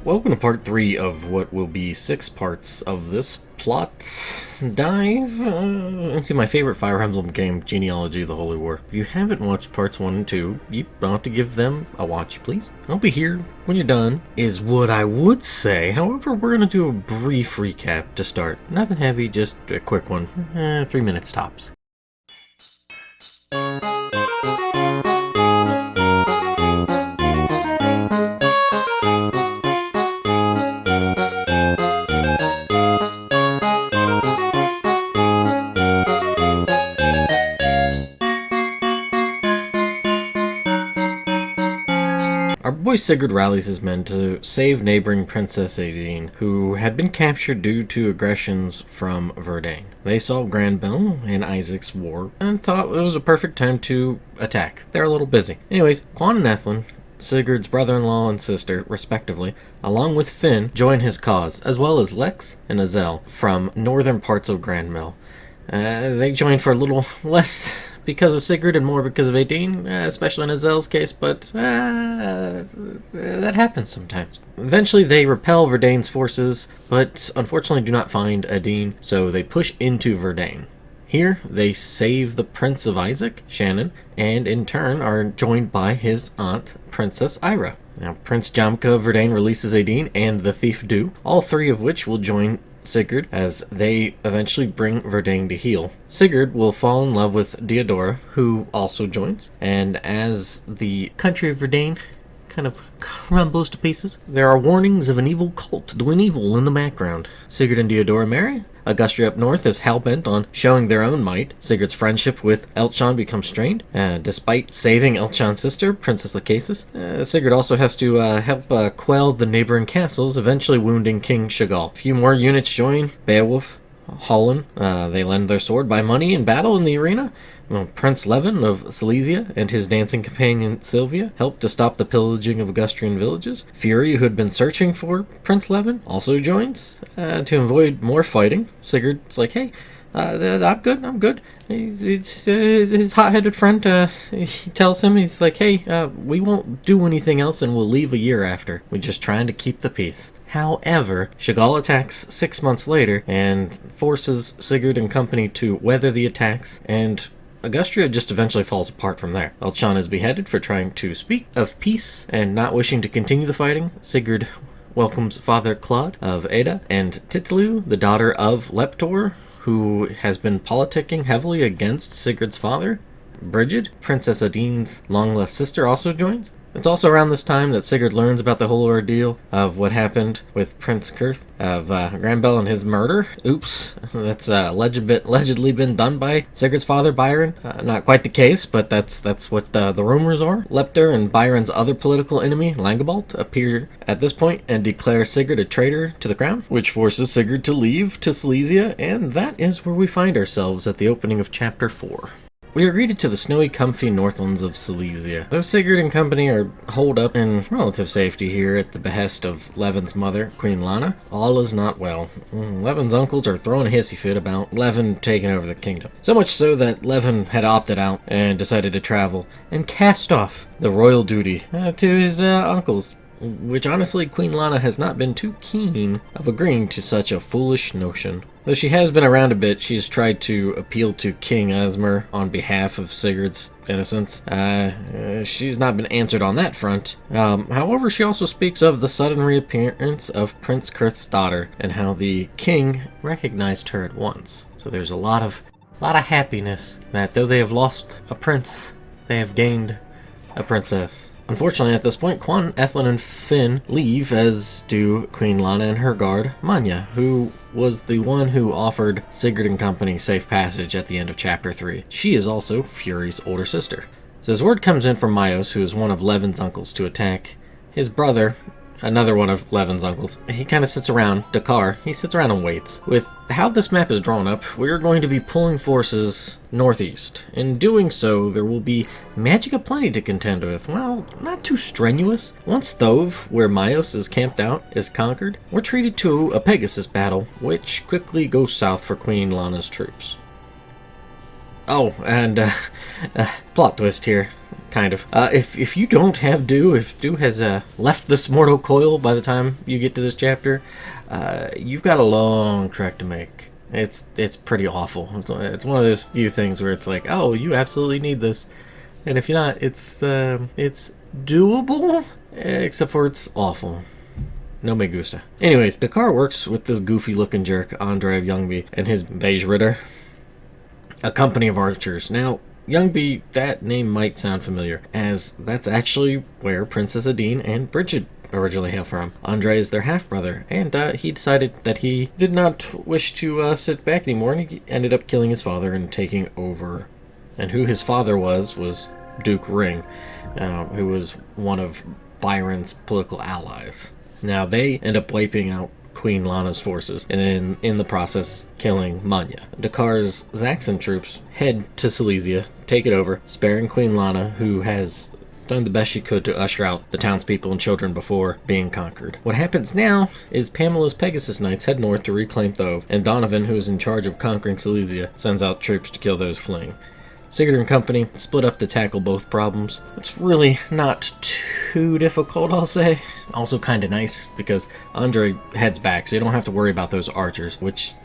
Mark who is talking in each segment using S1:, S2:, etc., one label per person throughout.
S1: Welcome to part 3 of what will be 6 parts of this plot dive into my favorite Fire Emblem game, Genealogy: The Holy War. If you haven't watched parts 1 and 2, you want to give them a watch, please. I'll be here when you're done, is what I would say. However, we're going to do a brief recap to start. Nothing heavy, just a quick one. 3 minutes tops. Our boy Sigurd rallies his men to save neighboring Princess Adine, who had been captured due to aggressions from Verdane. They saw Granbell and Isaac's war and thought it was a perfect time to attack. They're a little busy. Anyways, Quan and Ethlin, Sigurd's brother-in-law and sister, respectively, along with Finn, join his cause, as well as Lex and Azel from northern parts of Granmel. They joined for a little less because of Sigurd and more because of Adine, especially in Azel's case, but that happens sometimes. Eventually they repel Verdane's forces, but unfortunately do not find Adine, so they push into Verdane. Here, they save the Prince of Isaac, Shannon, and in turn are joined by his aunt, Princess Ira. Now, Prince Jamka of Verdane releases Adine and the Thief Du, all three of which will join Sigurd as they eventually bring Verdane to heel. Sigurd will fall in love with Diodora, who also joins, and as the country of Verdane kind of crumbles to pieces, there are warnings of an evil cult doing evil in the background. Sigurd and Diodora marry. Augustria up north is hell-bent on showing their own might. Sigurd's friendship with Elchon becomes strained. Despite saving Elchon's sister, Princess Lachesis, Sigurd also has to help quell the neighboring castles, eventually wounding King Chagall. A few more units join. Beowulf, Holland, they lend their sword by money in battle in the arena. Prince Levin of Silesia and his dancing companion Sylvia help to stop the pillaging of Augustrian villages. Fury, who had been searching for Prince Levin, also joins to avoid more fighting. Sigurd's like, hey, I'm good. His hot-headed friend, he tells him, he's like, hey, we won't do anything else and we'll leave a year after. We're just trying to keep the peace. However, Chagall attacks 6 months later and forces Sigurd and company to weather the attacks, and Augustria just eventually falls apart from there. Elchon is beheaded for trying to speak of peace and not wishing to continue the fighting. Sigurd welcomes Father Claude of Ada and Titlu, the daughter of Leptor, who has been politicking heavily against Sigurd's father. Brigid, Princess Adine's long-lost sister, also joins. It's also around this time that Sigurd learns about the whole ordeal of what happened with Prince Kurth of Granbell and his murder. Oops, that's allegedly been done by Sigurd's father, Byron. Not quite the case, but that's what the rumors are. Lepter and Byron's other political enemy, Langobald, appear at this point and declare Sigurd a traitor to the crown, which forces Sigurd to leave to Silesia, and that is where we find ourselves at the opening of Chapter 4. We are greeted to the snowy, comfy northlands of Silesia. Though Sigurd and company are holed up in relative safety here at the behest of Levin's mother, Queen Lana, all is not well. Levin's uncles are throwing a hissy fit about Levin taking over the kingdom. So much so that Levin had opted out and decided to travel and cast off the royal duty to his uncles, which honestly Queen Lana has not been too keen of agreeing to such a foolish notion. Though she has been around a bit, she's tried to appeal to King Asmer on behalf of Sigurd's innocence. She's not been answered on that front. However, she also speaks of the sudden reappearance of Prince Kurth's daughter and how the king recognized her at once. So there's a lot of happiness that though they have lost a prince, they have gained a princess. Unfortunately, at this point, Quan, Ethlin, and Finn leave, as do Queen Lana and her guard, Manya, who was the one who offered Sigurd and company safe passage at the end of Chapter 3. She is also Fury's older sister. So as word comes in from Myos, who is one of Levin's uncles, to attack his brother, another one of Levin's uncles. He kind of sits around, Dakar, he sits around and waits. With how this map is drawn up, we're going to be pulling forces northeast. In doing so, there will be magic aplenty to contend with. Well, not too strenuous. Once Thove, where Myos is camped out, is conquered, we're treated to a Pegasus battle, which quickly goes south for Queen Lana's troops. Oh, and plot twist here. kind of. If you don't have Dew, if Dew has left this mortal coil by the time you get to this chapter, you've got a long trek to make. It's pretty awful. It's one of those few things where it's like, oh, you absolutely need this, and if you're not, it's doable, except for it's awful. No me gusta. Anyways, Dakar works with this goofy-looking jerk, Andre of Youngby, and his beige ritter, a company of archers. Now, Youngby, that name might sound familiar, as that's actually where Princess Adine and Bridget originally hail from. Andre is their half-brother, and he decided that he did not wish to sit back anymore, and he ended up killing his father and taking over. And who his father was Duke Ring, who was one of Byron's political allies. Now, they end up wiping out Queen Lana's forces, and then in the process killing Manya. Dakar's Zaxxon troops head to Silesia, take it over, sparing Queen Lana, who has done the best she could to usher out the townspeople and children before being conquered. What happens now is Pamela's Pegasus Knights head north to reclaim Thove, and Donovan, who is in charge of conquering Silesia, sends out troops to kill those fleeing. Sigurd and company split up to tackle both problems. It's really not too difficult, I'll say. Also kind of nice, because Andre heads back, so you don't have to worry about those archers, which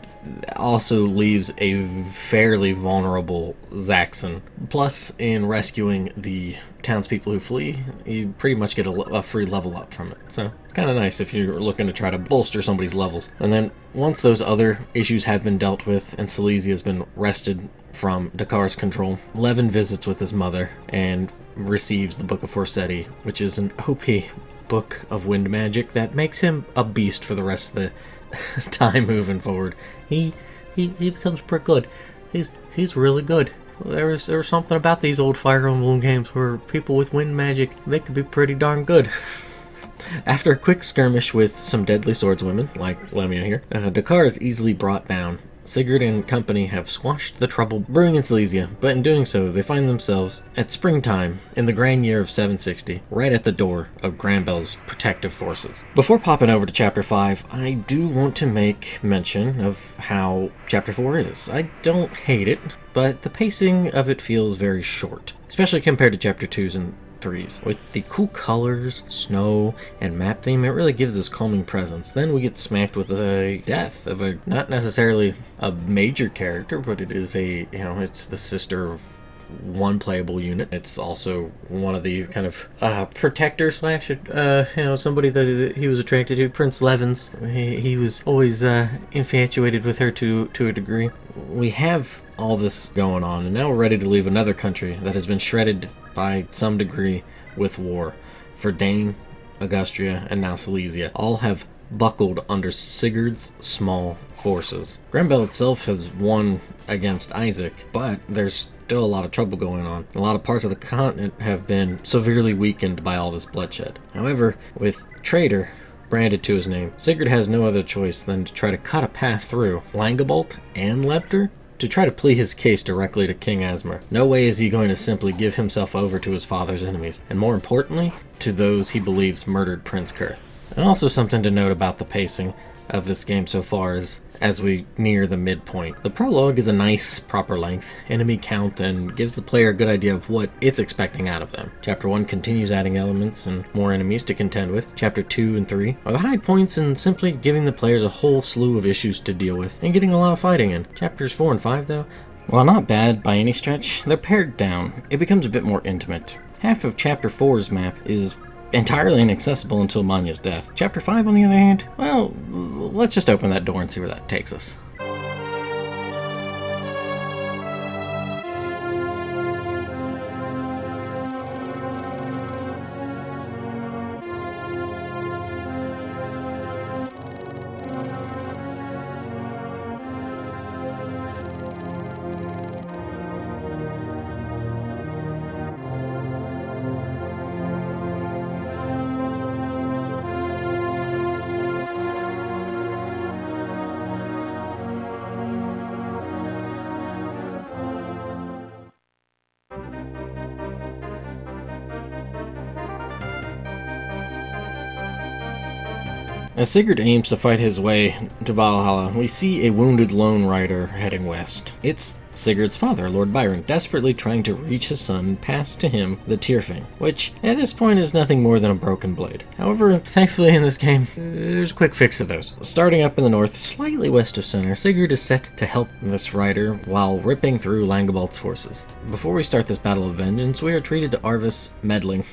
S1: also leaves a fairly vulnerable Zaxxon. Plus, in rescuing the townspeople who flee, you pretty much get a free level up from it. So it's kind of nice if you're looking to try to bolster somebody's levels. And then once those other issues have been dealt with and Silesia has been wrested from Dakar's control, Levin visits with his mother and receives the Book of Forseti, which is an OP book of wind magic that makes him a beast for the rest of the time moving forward. He becomes pretty good. He's really good. There was something about these old Fire Emblem games where people with wind magic, they could be pretty darn good. After a quick skirmish with some deadly swordswomen, like Lemia here, Dakar is easily brought down. Sigurd and company have squashed the trouble brewing in Silesia, but in doing so, they find themselves at springtime in the grand year of 760, right at the door of Granbel's protective forces. Before popping over to Chapter 5, I do want to make mention of how Chapter 4 is. I don't hate it, but the pacing of it feels very short, especially compared to Chapter 2's and 3s. With the cool colors, snow, and map theme, it really gives this calming presence. Then we get smacked with a death of a, not necessarily a major character, but it is it's the sister of one playable unit. It's also one of the kind of protector slash somebody that he was attracted to, Prince Levins. He was always infatuated with her to a degree. We have all this going on, and now we're ready to leave another country that has been shredded by some degree with war. Verdane, Augustria, and now Silesia all have buckled under Sigurd's small forces. Granbel itself has won against Isaac, but there's still a lot of trouble going on. A lot of parts of the continent have been severely weakened by all this bloodshed. However, with Traitor branded to his name, Sigurd has no other choice than to try to cut a path through Langabolt and Lepter to try to plead his case directly to King Asmar. No way is he going to simply give himself over to his father's enemies, and more importantly, to those he believes murdered Prince Kurth. And also something to note about the pacing of this game so far is as we near the midpoint. The prologue is a nice, proper length enemy count and gives the player a good idea of what it's expecting out of them. Chapter 1 continues adding elements and more enemies to contend with. Chapter 2 and 3 are the high points in simply giving the players a whole slew of issues to deal with and getting a lot of fighting in. Chapters 4 and 5 though, while not bad by any stretch, they're pared down. It becomes a bit more intimate. Half of Chapter 4's map is entirely inaccessible until Manya's death. Chapter 5, on the other hand, well, let's just open that door and see where that takes us. As Sigurd aims to fight his way to Valhalla, we see a wounded lone rider heading west. It's Sigurd's father, Lord Byron, desperately trying to reach his son and pass to him the Tyrfing, which at this point is nothing more than a broken blade. However, thankfully in this game, there's a quick fix of those. Starting up in the north, slightly west of center, Sigurd is set to help this rider while ripping through Langebalt's forces. Before we start this battle of vengeance, we are treated to Arvis meddling.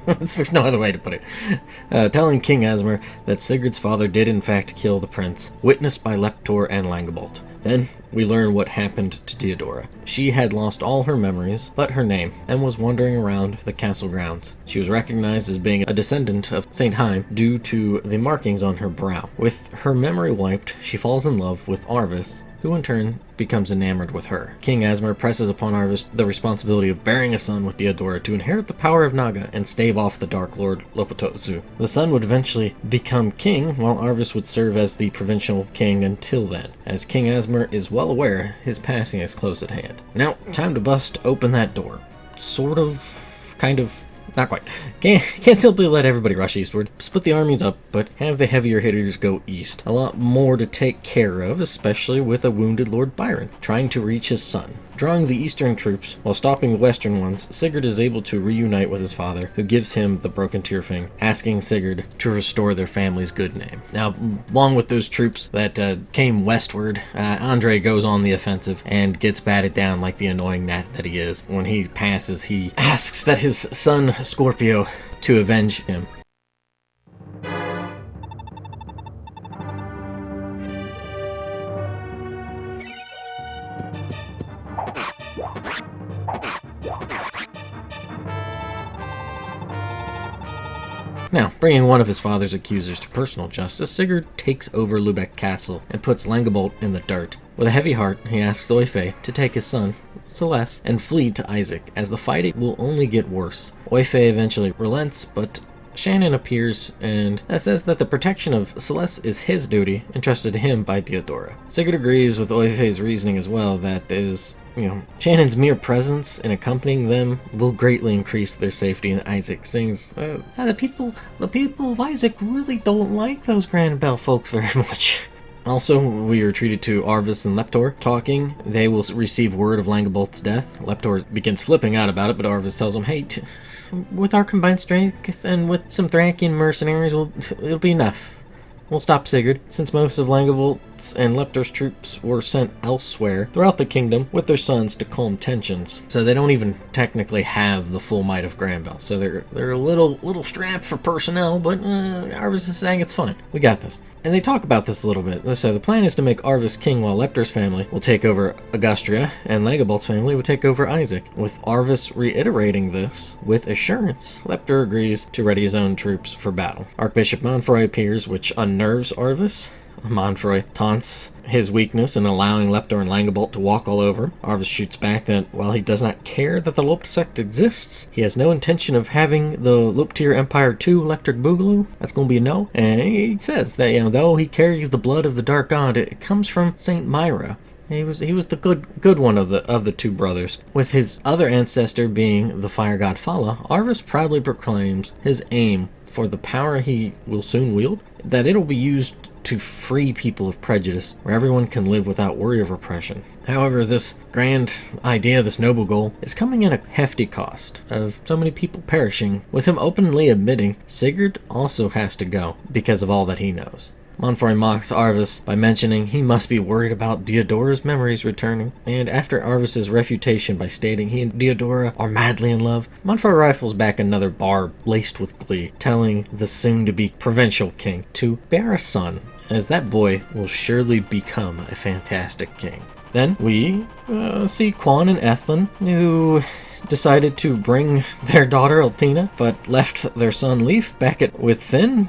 S1: There's no other way to put it. Telling King Asmer that Sigurd's father did in fact kill the prince, witnessed by Leptor and Langebolt. Then we learn what happened to Diodora. She had lost all her memories but her name and was wandering around the castle grounds. She was recognized as being a descendant of Saint Heim due to the markings on her brow. With her memory wiped, she falls in love with Arvis, who in turn becomes enamored with her. King Asmer presses upon Arvis the responsibility of bearing a son with Diodora to inherit the power of Naga and stave off the Dark Lord Lopototsu. The son would eventually become king, while Arvis would serve as the provincial king until then. As King Asmer is well aware, his passing is close at hand. Now, time to bust open that door. Sort of, kind of, not quite. Can't simply let everybody rush eastward. Split the armies up, but have the heavier hitters go east. A lot more to take care of, especially with a wounded Lord Byron, trying to reach his son. Drawing the eastern troops, while stopping the western ones, Sigurd is able to reunite with his father, who gives him the broken Tyrfing, asking Sigurd to restore their family's good name. Now, along with those troops that came westward, Andre goes on the offensive and gets batted down like the annoying gnat that he is. When he passes, he asks that his son Scorpio to avenge him. Now, bringing one of his father's accusers to personal justice, Sigurd takes over Lübeck Castle and puts Langebolt in the dirt. With a heavy heart, he asks Oyfe to take his son, Celeste, and flee to Isaac, as the fighting will only get worse. Oyfe eventually relents, but Shannon appears and says that the protection of Celeste is his duty, entrusted to him by Diodora. Sigurd agrees with Oyfe's reasoning as well, that is, Shannon's mere presence in accompanying them will greatly increase their safety, and Isaac sings, the people of Isaac really don't like those Grand Bell folks very much. Also, we are treated to Arvis and Leptor talking. They will receive word of Langebolt's death. Leptor begins flipping out about it, but Arvis tells him, hey, with our combined strength and with some Thracian mercenaries, it'll be enough. We'll stop Sigurd, since most of Langebolt's and Leptor's troops were sent elsewhere throughout the kingdom with their sons to calm tensions. So they don't even technically have the full might of Granbell. So they're a little strapped for personnel, but Arvis is saying it's fine. We got this. And they talk about this a little bit. So the plan is to make Arvis king while Leptor's family will take over Augustria and Langebolt's family will take over Isaac. With Arvis reiterating this with assurance, Leptor agrees to ready his own troops for battle. Archbishop Monfroy appears, which unnerves Arvis. Monfroy taunts his weakness in allowing Leptor and Langebolt to walk all over. Arvis shoots back that while he does not care that the Lopt sect exists, he has no intention of having the Loptir Empire 2 Electric Boogaloo. That's going to be a no. And he says that, though he carries the blood of the Dark God, it comes from Saint Myra. He was the good one of the two brothers. With his other ancestor being the fire god Fala, Arvis proudly proclaims his aim for the power he will soon wield, that it'll be used to free people of prejudice, where everyone can live without worry of oppression. However, this grand idea, this noble goal, is coming at a hefty cost of so many people perishing, with him openly admitting Sigurd also has to go because of all that he knows. Monfroy mocks Arvis by mentioning he must be worried about Diodora's memories returning, and after Arvis's refutation by stating he and Diodora are madly in love, Monfroy rifles back another barb laced with glee, telling the soon-to-be provincial king to bear a son, as that boy will surely become a fantastic king. Then we see Quan and Ethlin, who decided to bring their daughter Altina, but left their son Leif back with Finn.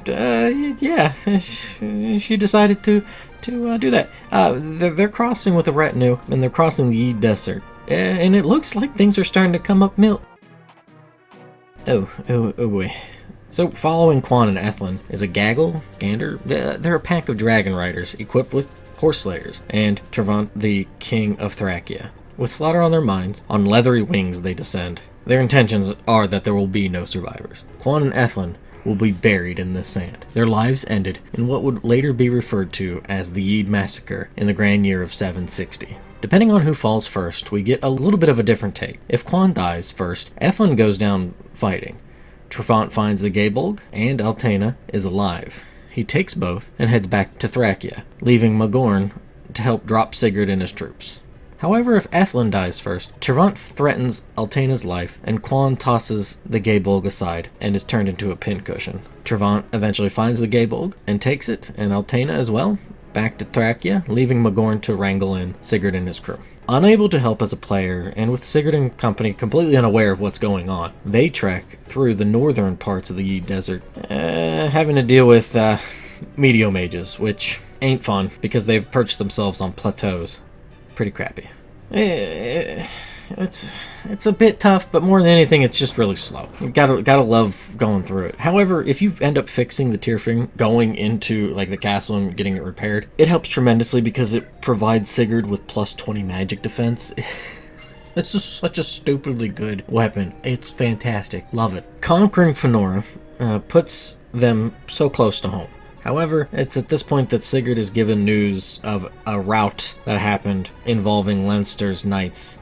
S1: She decided to do that. They're crossing with a retinue, and they're crossing the Yi Desert, and it looks like things are starting to come up milk. Oh boy. So, following Quan and Ethlin is a Gander. They're a pack of dragon riders equipped with horse slayers, and Trevant, the king of Thracia. With slaughter on their minds, on leathery wings they descend. Their intentions are that there will be no survivors. Quan and Ethlin will be buried in the sand. Their lives ended in what would later be referred to as the Yid Massacre in the grand year of 760. Depending on who falls first, we get a little bit of a different take. If Quan dies first, Ethlin goes down fighting. Trifont finds the Gaebolg, and Altena is alive. He takes both and heads back to Thracia, leaving Magorn to help drop Sigurd and his troops. However, if Ethlin dies first, Trifont threatens Altena's life, and Quan tosses the Gaebolg aside and is turned into a pincushion. Trifont eventually finds the Gaebolg and takes it, and Altena as well, back to Thracia, leaving Magorn to wrangle in Sigurd and his crew. Unable to help as a player, and with Sigurd and company completely unaware of what's going on, they trek through the northern parts of the Yi Desert, having to deal with Medio Mages, which ain't fun because they've perched themselves on plateaus. Pretty crappy. It's a bit tough, but more than anything, it's just really slow. You gotta love going through it. However, if you end up fixing the Tyrfing, going into like the castle and getting it repaired, it helps tremendously because it provides Sigurd with plus 20 magic defense. This is such a stupidly good weapon. It's fantastic. Love it. Conquering Fenora puts them so close to home. However, it's at this point that Sigurd is given news of a rout that happened involving Leinster's knights,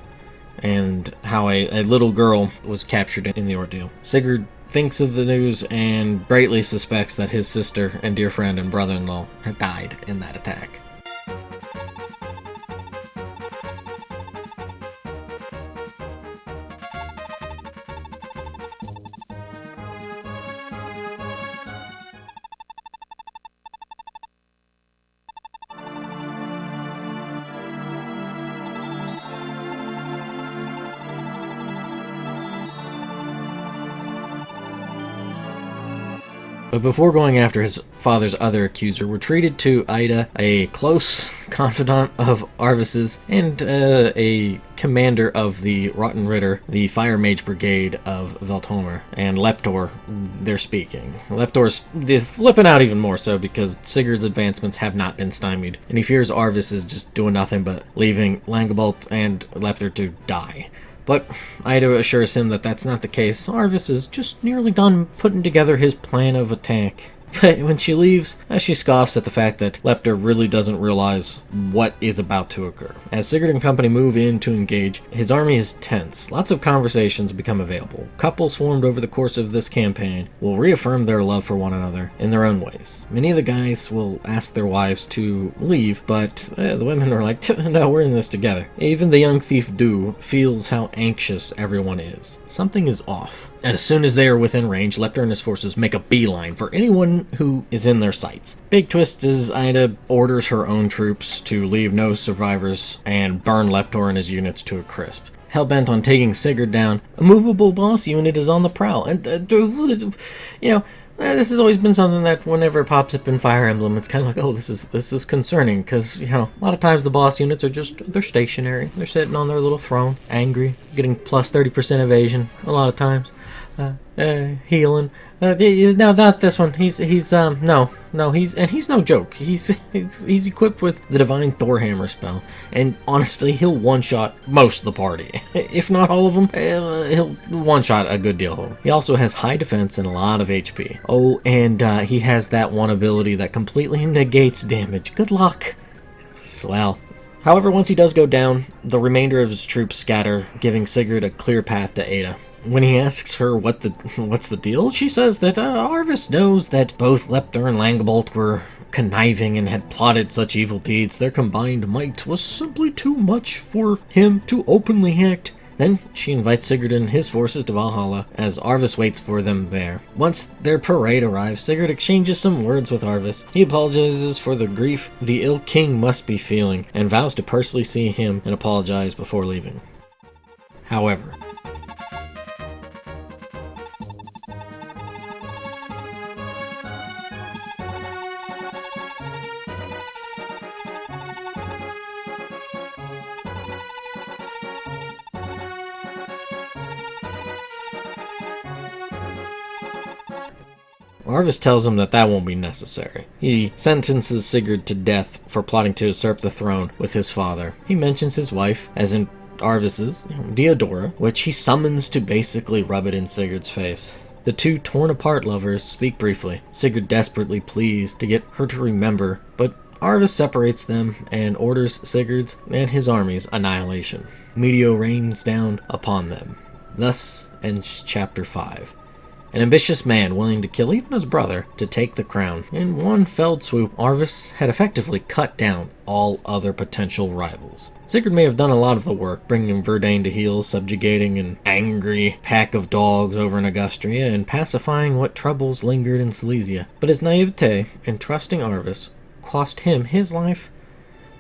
S1: and how a little girl was captured in the ordeal. Sigurd thinks of the news and greatly suspects that his sister and dear friend and brother-in-law had died in that attack. But before going after his father's other accuser, we're treated to Ida, a close confidant of Arvis's, and a commander of the Rotten Ritter, the Fire Mage Brigade of Velthomer, and Leptor. They're speaking. Leptor's flipping out even more so because Sigurd's advancements have not been stymied, and he fears Arvis is just doing nothing but leaving Langebolt and Leptor to die. But Ida assures him that that's not the case. Arvis is just nearly done putting together his plan of attack. But when she leaves, she scoffs at the fact that Leptor really doesn't realize what is about to occur. As Sigurd and company move in to engage, his army is tense. Lots of conversations become available. Couples formed over the course of this campaign will reaffirm their love for one another in their own ways. Many of the guys will ask their wives to leave, but the women are like, no, we're in this together. Even the young thief Du feels how anxious everyone is. Something is off. And as soon as they are within range, Leptor and his forces make a beeline for anyone who is in their sights. Big twist is Ida orders her own troops to leave no survivors and burn Leptor and his units to a crisp. Hell-bent on taking Sigurd down, a movable boss unit is on the prowl. And, this has always been something that whenever it pops up in Fire Emblem, it's kind of like, oh, this is concerning, because, a lot of times the boss units are they're stationary. They're sitting on their little throne, angry, getting plus 30% evasion a lot of times. Healing. No, not this one. He's no, he's no joke. He's equipped with the Divine Thorhammer spell, and honestly, he'll one-shot most of the party. If not all of them, he'll one-shot a good deal of them. He also has high defense and a lot of HP. Oh, and he has that one ability that completely negates damage. Good luck. Swell. However, once he does go down, the remainder of his troops scatter, giving Sigurd a clear path to Ada. When he asks her what's the deal, she says that Arvis knows that both Leptor and Langebolt were conniving and had plotted such evil deeds. Their combined might was simply too much for him to openly act. Then she invites Sigurd and his forces to Valhalla, as Arvis waits for them there. Once their parade arrives, Sigurd exchanges some words with Arvis. He apologizes for the grief the ill king must be feeling, and vows to personally see him and apologize before leaving. However, Arvis tells him that won't be necessary. He sentences Sigurd to death for plotting to usurp the throne with his father. He mentions his wife, as in Arvis's, Diodora, which he summons to basically rub it in Sigurd's face. The two torn-apart lovers speak briefly, Sigurd desperately pleads to get her to remember, but Arvis separates them and orders Sigurd's and his army's annihilation. Meteor rains down upon them. Thus ends Chapter 5. An ambitious man willing to kill even his brother to take the crown. In one felled swoop, Arvis had effectively cut down all other potential rivals. Sigurd may have done a lot of the work, bringing Verdane to heel, subjugating an angry pack of dogs over in Augustria, and pacifying what troubles lingered in Silesia. But his naivete in trusting Arvis cost him his life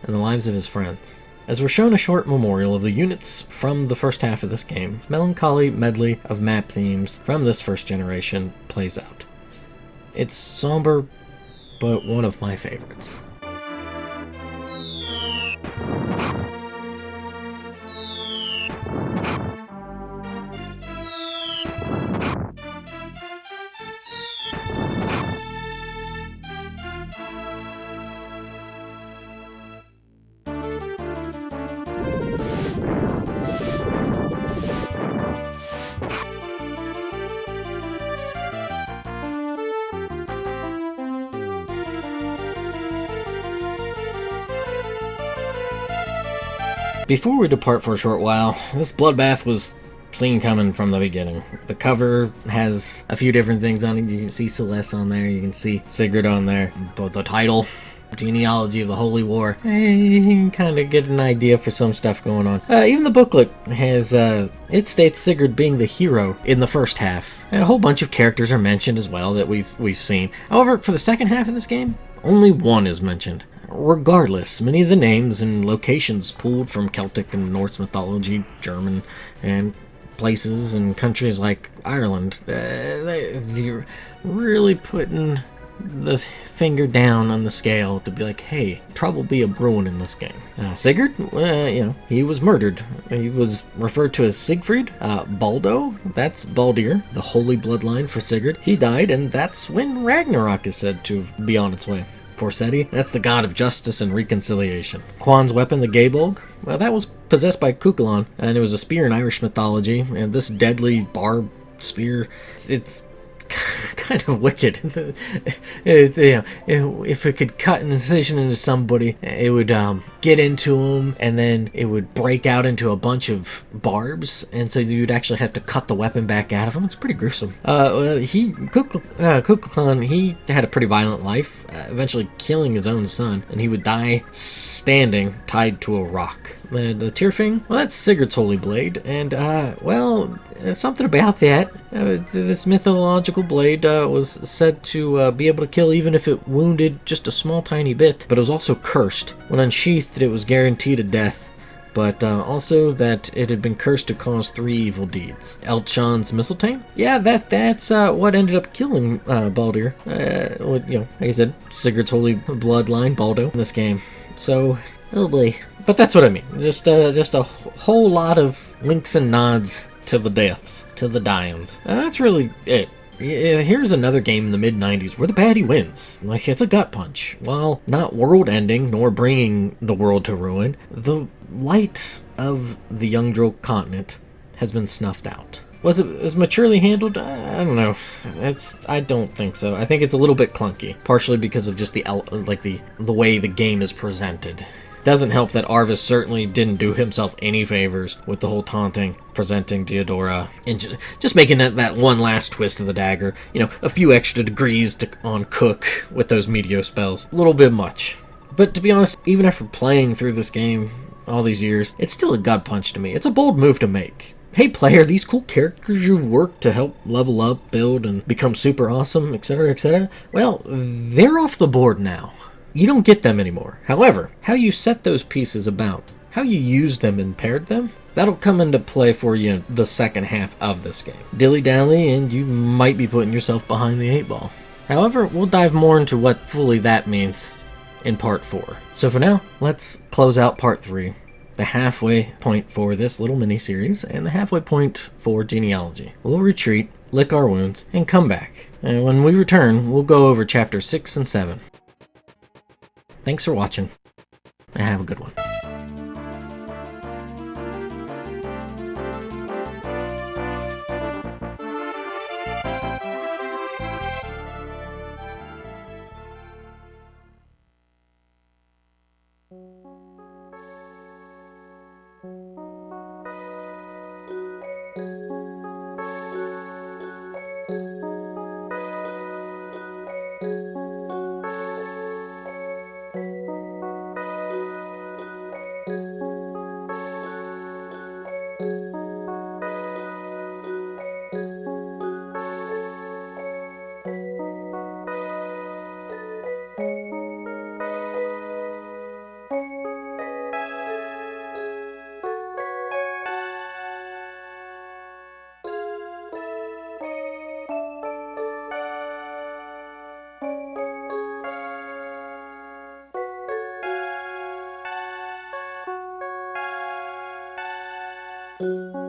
S1: and the lives of his friends. As we're shown a short memorial of the units from the first half of this game, melancholy medley of map themes from this first generation plays out. It's somber, but one of my favorites. Before we depart for a short while, this bloodbath was seen coming from the beginning. The cover has a few different things on it. You can see Celeste on there, you can see Sigurd on there. But the title, Genealogy of the Holy War, you can kind of get an idea for some stuff going on. Even the booklet has, it states Sigurd being the hero in the first half. And a whole bunch of characters are mentioned as well that we've seen. However, for the second half of this game, only one is mentioned. Regardless, many of the names and locations pulled from Celtic and Norse mythology, German, and places and countries like Ireland, they're really putting the finger down on the scale to be like, hey, trouble be a brewing in this game. Sigurd, he was murdered. He was referred to as Siegfried. Baldo, that's Baldir, the holy bloodline for Sigurd. He died, and that's when Ragnarok is said to be on its way. Forseti, that's the god of justice and reconciliation. Quan's weapon, the Gaybolg, well, that was possessed by Cuchulainn, and it was a spear in Irish mythology, and this deadly barb spear, it's kind of wicked. If it could cut an incision into somebody, it would get into them, and then it would break out into a bunch of barbs, and so you'd actually have to cut the weapon back out of them. It's pretty gruesome. Cuchulainn, he had a pretty violent life, eventually killing his own son, and he would die standing tied to a rock. The Tyrfing, well, that's Sigurd's holy blade, and, there's something about that. This mythological blade was said to be able to kill even if it wounded just a small tiny bit, but it was also cursed. When unsheathed, it was guaranteed a death, but also that it had been cursed to cause 3 evil deeds. Elchan's Mistletoe? Yeah, that's what ended up killing Baldur. Like I said, Sigurd's holy bloodline, Baldo, in this game. So, oh boy. But that's what I mean. Just a whole lot of links and nods to the deaths, to the die-ins. That's really it. Here's another game in the mid-90s where the baddie wins. Like, it's a gut punch. While not world-ending, nor bringing the world to ruin, the light of the Youngdril continent has been snuffed out. Was it as maturely handled? I don't know. I don't think so. I think it's a little bit clunky, partially because of just the way the game is presented. Doesn't help that Arvis certainly didn't do himself any favors with the whole taunting, presenting Theodora, and just making that one last twist of the dagger. A few extra degrees on Cook with those meteor spells. A little bit much. But to be honest, even after playing through this game all these years, it's still a gut punch to me. It's a bold move to make. Hey player, these cool characters you've worked to help level up, build, and become super awesome, etc., well, they're off the board now. You don't get them anymore. However, how you set those pieces about, how you use them and paired them, that'll come into play for you in the second half of this game. Dilly-dally, and you might be putting yourself behind the 8 ball. However, we'll dive more into what fully that means in part 4. So for now, let's close out part 3, the halfway point for this little mini-series, and the halfway point for Genealogy. We'll retreat, lick our wounds, and come back. And when we return, we'll go over chapters 6 and 7. Thanks for watching, and have a good one.
S2: you.